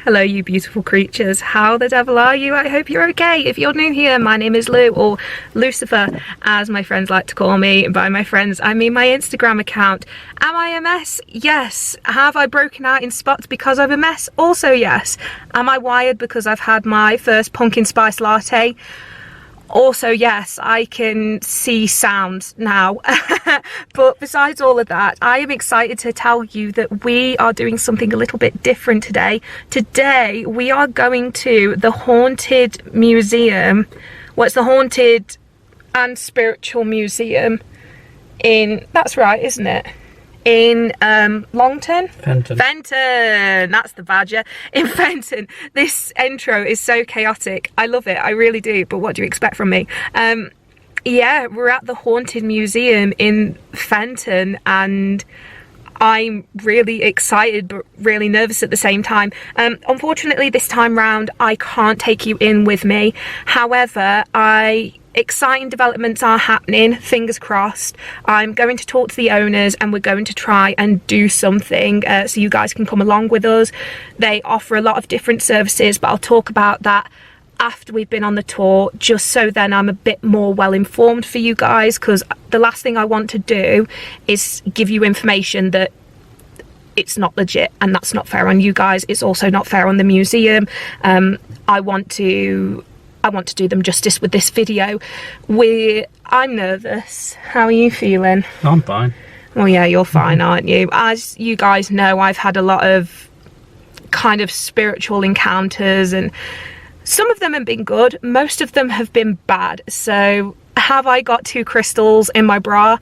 Hello you beautiful creatures, how the devil are you? I hope you're okay. If you're new here, my name is Lou, or Lucifer as my friends like to call me. By my friends I mean my Instagram account. Am I a mess? Yes. Have I broken out in spots because I'm a mess? Also yes. Am I wired because I've had my first pumpkin spice latte? Also yes, I can see sound now. But besides all of that, I am excited to tell you that we are doing something a little bit different today. Today we are going to the Haunted Museum. Well, it's the Haunted and Spiritual Museum in, that's right, isn't it? In Longton? Fenton, that's the badger. In Fenton. This intro is so chaotic. I love it, I really do, but what do you expect from me? Yeah, we're at the Haunted Museum in Fenton and I'm really excited but really nervous at the same time. Unfortunately this time round I can't take you in with me. However, exciting developments are happening, fingers crossed. I'm going to talk to the owners and we're going to try and do something so you guys can come along with us. They offer a lot of different services, but I'll talk about that after we've been on the tour, just so then I'm a bit more well informed for you guys, because the last thing I want to do is give you information that it's not legit, and that's not fair on you guys. It's also not fair on the museum. I want to do them justice with this video. I'm nervous. How are you feeling? I'm fine. Well, yeah, you're fine, aren't you? As you guys know, I've had a lot of kind of spiritual encounters, and some of them have been good, most of them have been bad. So have I got 2 crystals in my bra?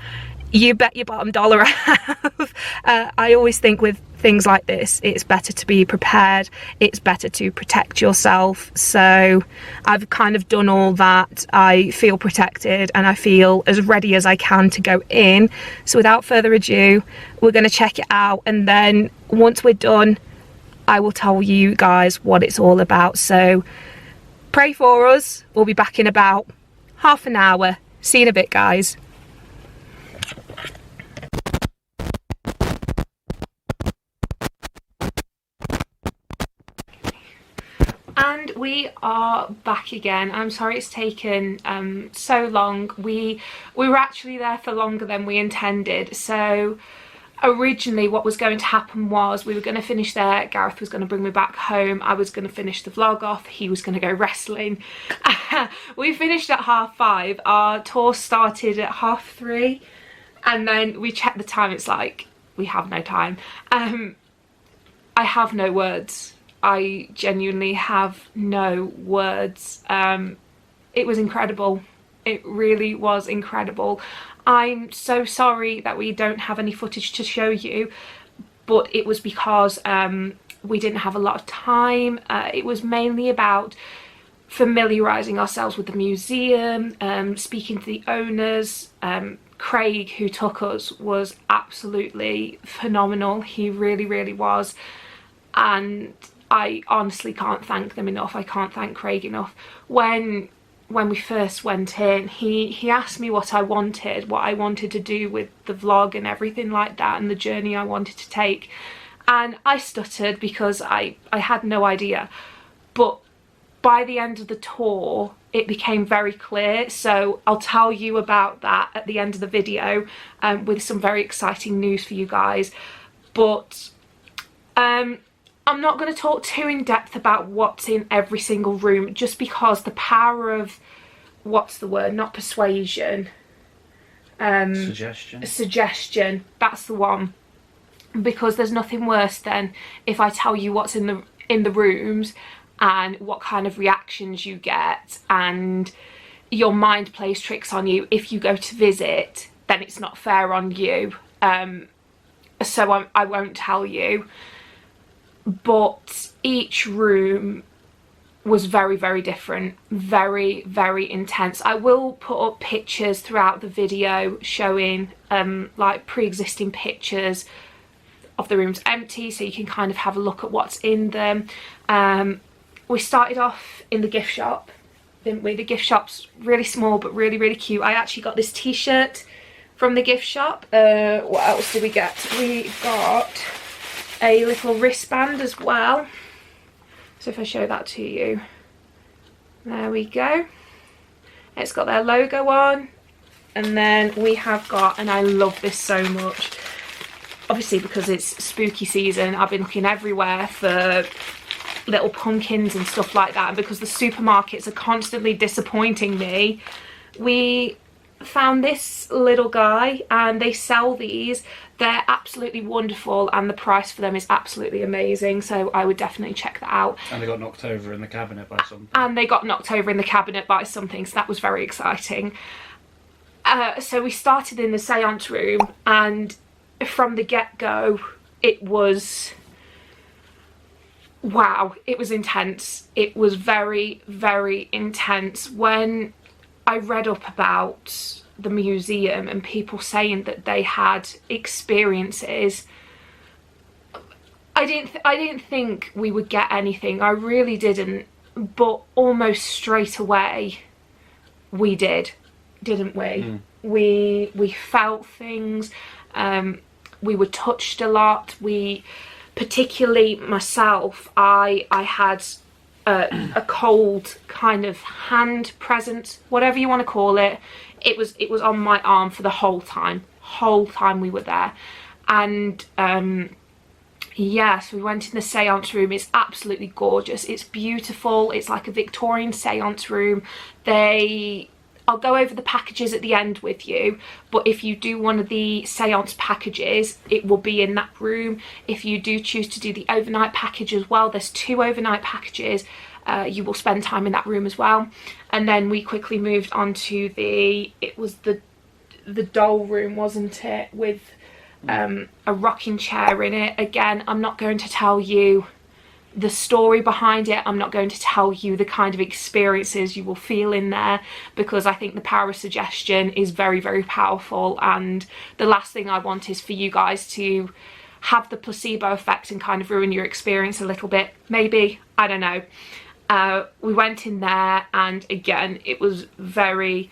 You bet your bottom dollar I have. I always think with things like this, it's better to be prepared, it's better to protect yourself. So I've kind of done all that. I feel protected and I feel as ready as I can to go in. So without further ado, we're going to check it out, and then once we're done, I will tell you guys what it's all about. So pray for us. We'll be back in about half an hour. See you in a bit, guys. And we are back again. I'm sorry it's taken so long. We were actually there for longer than we intended. So originally what was going to happen was we were going to finish there, Gareth was going to bring me back home, I was going to finish the vlog off, he was going to go wrestling. We finished at 5:30, our tour started at 3:30, and then we checked the time, it's like, we have no time. I have no words. I genuinely have no words. It was incredible. It really was incredible. I'm so sorry that we don't have any footage to show you, but it was because we didn't have a lot of time. It was mainly about familiarising ourselves with the museum, speaking to the owners. Craig, who took us, was absolutely phenomenal. He really, really was. And I honestly can't thank them enough. I can't thank Craig enough. When we first went in, he asked me what I wanted to do with the vlog and everything like that, and the journey I wanted to take, and I stuttered because I had no idea. But by the end of the tour it became very clear, so I'll tell you about that at the end of the video, with some very exciting news for you guys. But I'm not going to talk too in depth about what's in every single room, just because the power of, what's the word, not persuasion, suggestion, that's the one. Because there's nothing worse than if I tell you what's in the rooms and what kind of reactions you get, and your mind plays tricks on you. If you go to visit, then it's not fair on you. So I won't tell you. But each room was very, very different, very, very intense. I will put up pictures throughout the video showing like pre-existing pictures of the rooms empty, so you can kind of have a look at what's in them. We started off in the gift shop, didn't we? The gift shop's really small but really, really cute. I actually got this t-shirt from the gift shop. What else did we get? We got a little wristband as well. So if I show that to you, there we go. It's got their logo on. And then we have got, and I love this so much, obviously because it's spooky season, I've been looking everywhere for little pumpkins and stuff like that, and because the supermarkets are constantly disappointing me, we found this little guy, and they sell these. They're absolutely wonderful, and the price for them is absolutely amazing, so I would definitely check that out. And they got knocked over in the cabinet by something. So that was very exciting. So we started in the seance room, and from the get-go it was, wow, it was intense. It was very, very intense. When I read up about the museum and people saying that they had experiences, I didn't think we would get anything. I really didn't, but almost straight away we did, didn't we? We felt things. We were touched a lot. Particularly myself, I had a cold kind of hand presence, whatever you want to call it. It was on my arm for the whole time we were there. And yes, we went in the seance room. It's absolutely gorgeous. It's beautiful. It's like a Victorian seance room. I'll go over the packages at the end with you, but if you do one of the seance packages, it will be in that room. If you do choose to do the overnight package as well, there's 2 overnight packages. You will spend time in that room as well. And then we quickly moved on to the doll room, wasn't it, with a rocking chair in it. Again, I'm not going to tell you the story behind it. I'm not going to tell you the kind of experiences you will feel in there, because I think the power of suggestion is very, very powerful, and the last thing I want is for you guys to have the placebo effect and kind of ruin your experience a little bit. Maybe, I don't know. We went in there, and again, it was very,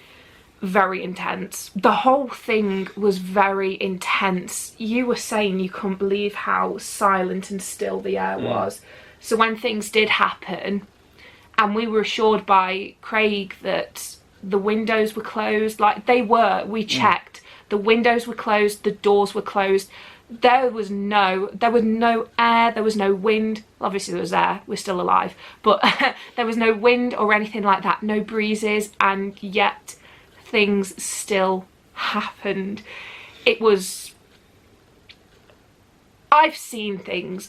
very intense. The whole thing was very intense. You were saying you couldn't believe how silent and still the air was. So when things did happen, and we were assured by Craig that the windows were closed, like they were, we checked, the windows were closed, the doors were closed. There was no air, there was no wind. Obviously there was air, we're still alive, but there was no wind or anything like that, no breezes, and yet things still happened. It was, I have seen things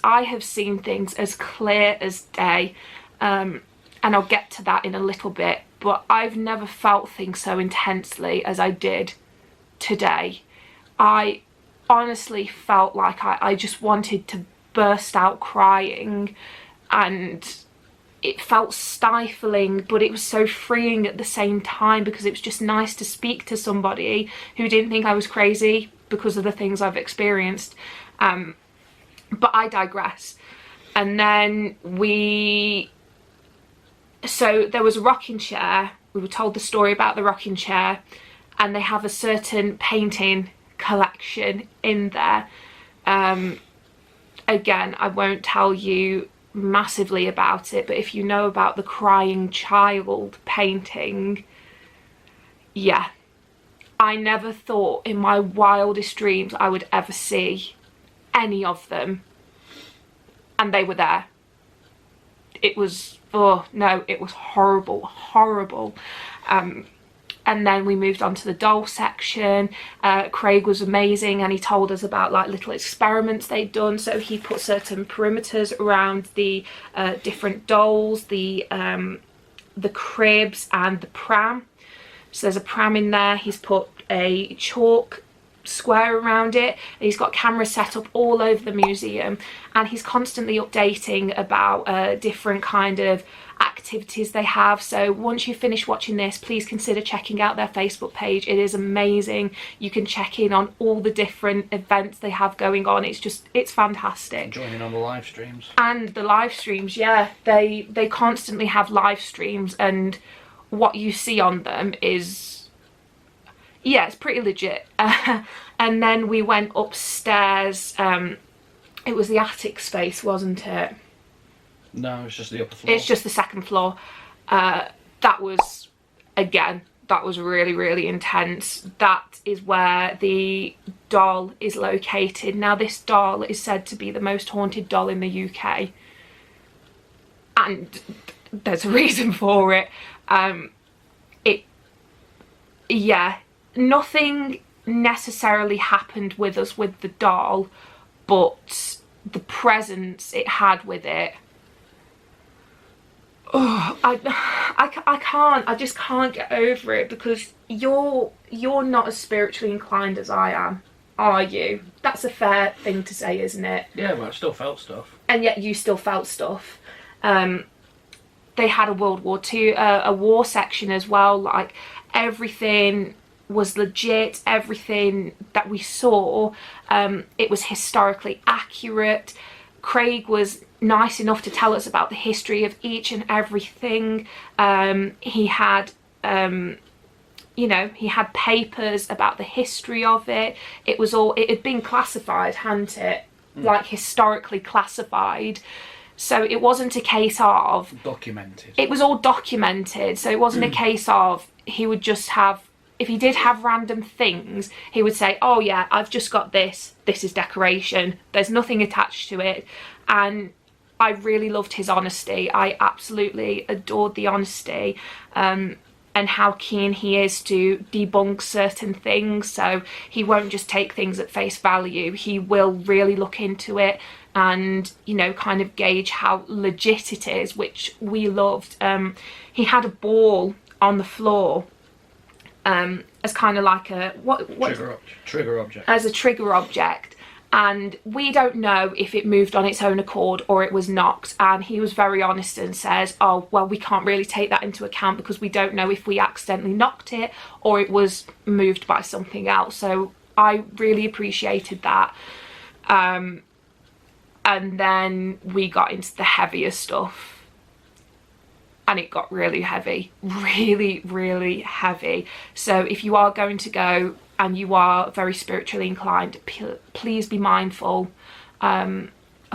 as clear as day, and I'll get to that in a little bit, but I've never felt things so intensely as I did today. I honestly felt like I just wanted to burst out crying, and it felt stifling, but it was so freeing at the same time, because it was just nice to speak to somebody who didn't think I was crazy because of the things I've experienced. But I digress. And then so there was a rocking chair. We were told the story about the rocking chair, and they have a certain painting collection in there. Again, I won't tell you massively about it, but if you know about the crying child painting, yeah, I never thought in my wildest dreams I would ever see any of them, and they were there. It was, oh no, it was horrible. And then we moved on to the doll section. Craig was amazing, and he told us about like little experiments they'd done. So he put certain perimeters around the different dolls, the cribs and the pram. So there's a pram in there. He's put a chalk square around it. He's got cameras set up all over the museum, and he's constantly updating about different kind of activities they have. So once you finish watching this, please consider checking out their Facebook page. It is amazing. You can check in on all the different events they have going on. It's fantastic. Joining on the live streams. And the live streams, yeah, they constantly have live streams, and what you see on them is, yeah, it's pretty legit. And then we went upstairs. It was the attic space, wasn't it? No, it's just the upper floor. It's just the second floor. That was, again, that was really, really intense. That is where the doll is located. Now, this doll is said to be the most haunted doll in the UK. And there's a reason for it. Yeah, nothing necessarily happened with us with the doll, but the presence it had with it, oh, I just can't get over it, because you're not as spiritually inclined as I am, are you? That's a fair thing to say, isn't it? Yeah, but I still felt stuff. And yet you still felt stuff. They had a World War II, a war section as well. Like, everything was legit. Everything that we saw, it was historically accurate. Craig was nice enough to tell us about the history of each and everything. He had, you know, he had papers about the history of it. It had been classified, hadn't it? Like, historically classified. So it wasn't a case of... Documented. It was all documented. So it wasn't a case of he would just have... If he did have random things, he would say, oh yeah, I've just got this. This is decoration. There's nothing attached to it. And I really loved his honesty. I absolutely adored the honesty. And how keen he is to debunk certain things. So he won't just take things at face value. He will really look into it and, you know, kind of gauge how legit it is, which we loved. He had a ball on the floor as kind of like a... Trigger object. As a trigger object. And we don't know if it moved on its own accord or it was knocked. And he was very honest and says, oh, well, we can't really take that into account because we don't know if we accidentally knocked it or it was moved by something else. So I really appreciated that. And then we got into the heavier stuff. And it got really heavy. Really, really heavy. So if you are going to go and you are very spiritually inclined, please be mindful for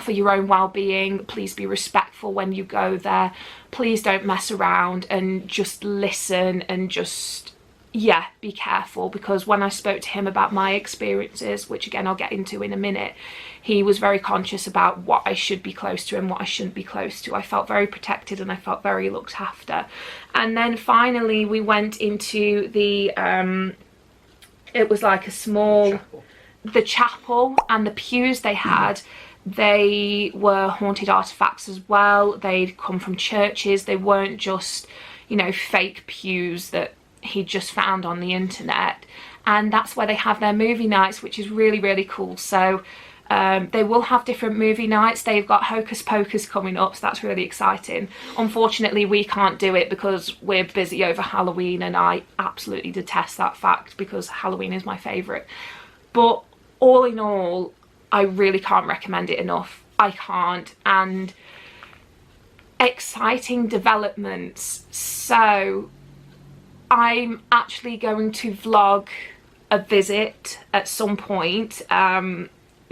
your own well-being. Please be respectful when you go there. Please don't mess around and just listen and just, yeah, be careful. Because when I spoke to him about my experiences, which again I'll get into in a minute, he was very conscious about what I should be close to and what I shouldn't be close to. I felt very protected and I felt very looked after. And then finally we went into the it was like a small... The chapel and the pews they had, they were haunted artifacts as well. They'd come from churches. They weren't just, you know, fake pews that he just found on the internet. And that's where they have their movie nights, which is really, really cool. So they will have different movie nights. They've got Hocus Pocus coming up, so that's really exciting. Unfortunately, we can't do it because we're busy over Halloween, and I absolutely detest that fact because Halloween is my favourite. But all in all, I really can't recommend it enough. I can't. And exciting developments. So I'm actually going to vlog a visit at some point.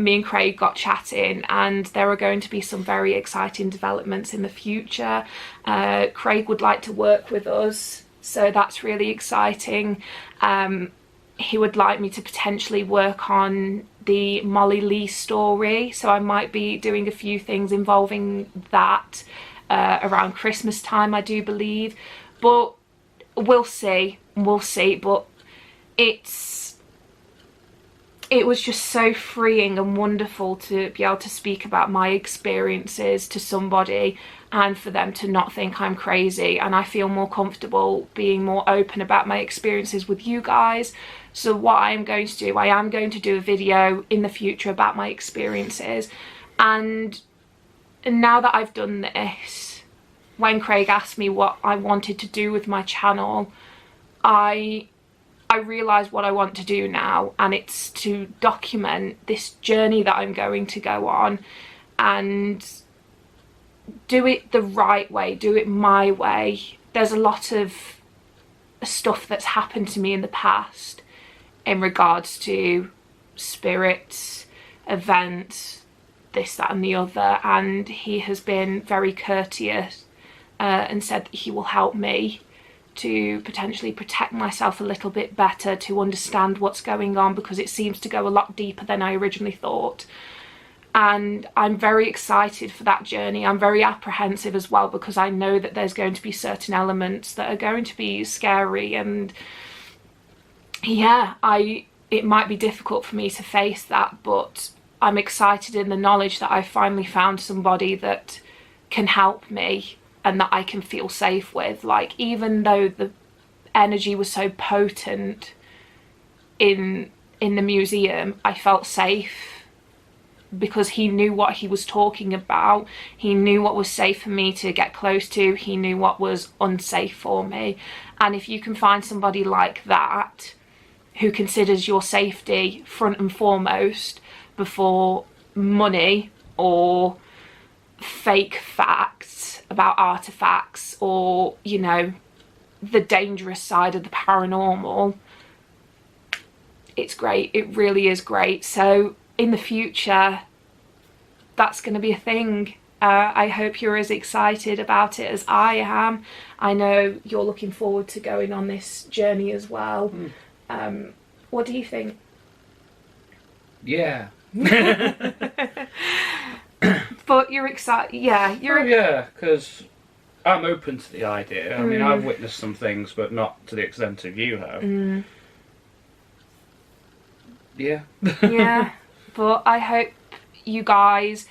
Me and Craig got chatting and there are going to be some very exciting developments in the future. Craig would like to work with us, so that's really exciting. He would like me to potentially work on the Molly Lee story, so I might be doing a few things involving that around Christmas time, I do believe. But we'll see, but it was just so freeing and wonderful to be able to speak about my experiences to somebody and for them to not think I'm crazy. And I feel more comfortable being more open about my experiences with you guys. So what I am going to do, I am going to do a video in the future about my experiences. And now that I've done this, when Craig asked me what I wanted to do with my channel, I realise what I want to do now, and it's to document this journey that I'm going to go on and do it the right way, do it my way. There's a lot of stuff that's happened to me in the past in regards to spirits, events, this, that and the other, and he has been very courteous and said that he will help me to potentially protect myself a little bit better, to understand what's going on, because it seems to go a lot deeper than I originally thought. And I'm very excited for that journey. I'm very apprehensive as well, because I know that there's going to be certain elements that are going to be scary, and yeah, it might be difficult for me to face that, but I'm excited in the knowledge that I finally found somebody that can help me and that I can feel safe with. Like, even though the energy was so potent in the museum, I felt safe because he knew what he was talking about. He knew what was safe for me to get close to. He knew what was unsafe for me. And if you can find somebody like that who considers your safety front and foremost before money or fake facts about artifacts, or, you know, the dangerous side of the paranormal, it's great. It really is great. So in the future, that's going to be a thing. I hope you're as excited about it as I am. I know you're looking forward to going on this journey as well. What do you think? Yeah. But you're excited. Yeah, Oh, yeah, because I'm open to the idea. I mean, I've witnessed some things, but not to the extent of you have. Yeah. Yeah, but I hope you guys,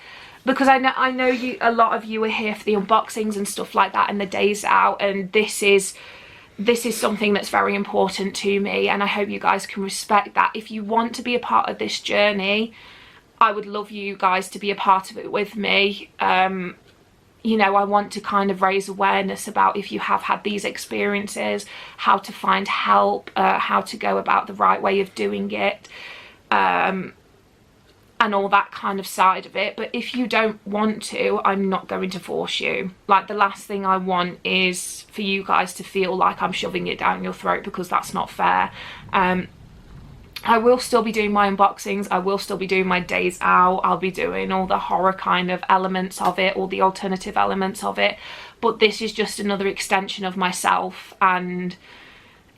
because I know you, a lot of you are here for the unboxings and stuff like that and the days out, and this is something that's very important to me, and I hope you guys can respect that. If you want to be a part of this journey, I would love you guys to be a part of it with me. You know, I want to kind of raise awareness about, if you have had these experiences, how to find help, how to go about the right way of doing it, and all that kind of side of it. But if you don't want to, I'm not going to force you. Like, the last thing I want is for you guys to feel like I'm shoving it down your throat, because that's not fair. I will still be doing my unboxings, I will still be doing my days out, I'll be doing all the horror kind of elements of it, all the alternative elements of it, but this is just another extension of myself, and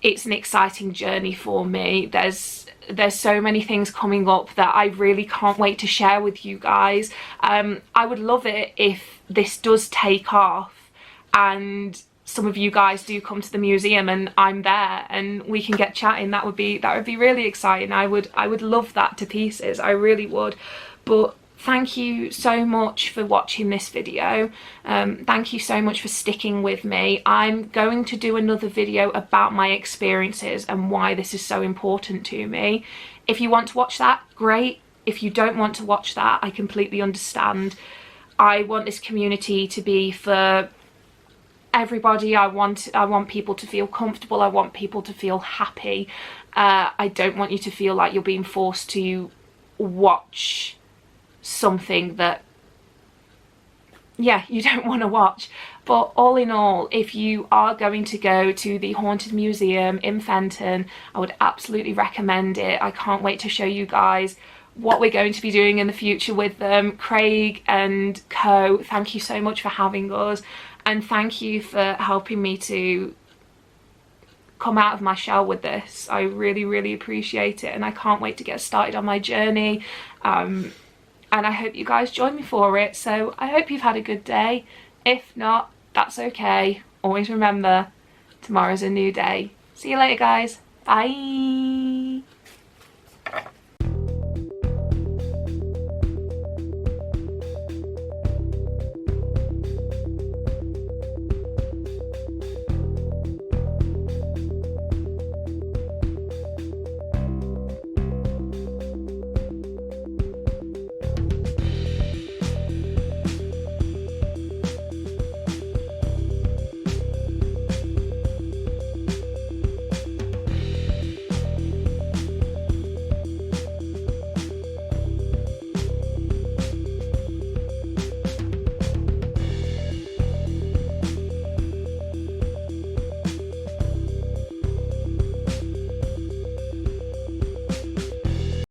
it's an exciting journey for me. There's so many things coming up that I really can't wait to share with you guys. I would love it if this does take off and some of you guys do come to the museum and I'm there and we can get chatting. That would be really exciting. I would love that to pieces. I really would. But thank you so much for watching this video. Thank you so much for sticking with me. I'm going to do another video about my experiences and why this is so important to me. If you want to watch that, great. If you don't want to watch that, I completely understand. I want this community to be for everybody. I want people to feel comfortable. I want people to feel happy. I don't want you to feel like you're being forced to watch something that, yeah, you don't want to watch. But all in all, if you are going to go to the Haunted Museum in Fenton, I would absolutely recommend it. I can't wait to show you guys what we're going to be doing in the future with them. Craig and co, thank you so much for having us, and thank you for helping me to come out of my shell with this. I really, really appreciate it, and I can't wait to get started on my journey. And I hope you guys join me for it. So I hope you've had a good day. If not, that's okay. Always remember, tomorrow's a new day. See you later, guys. Bye.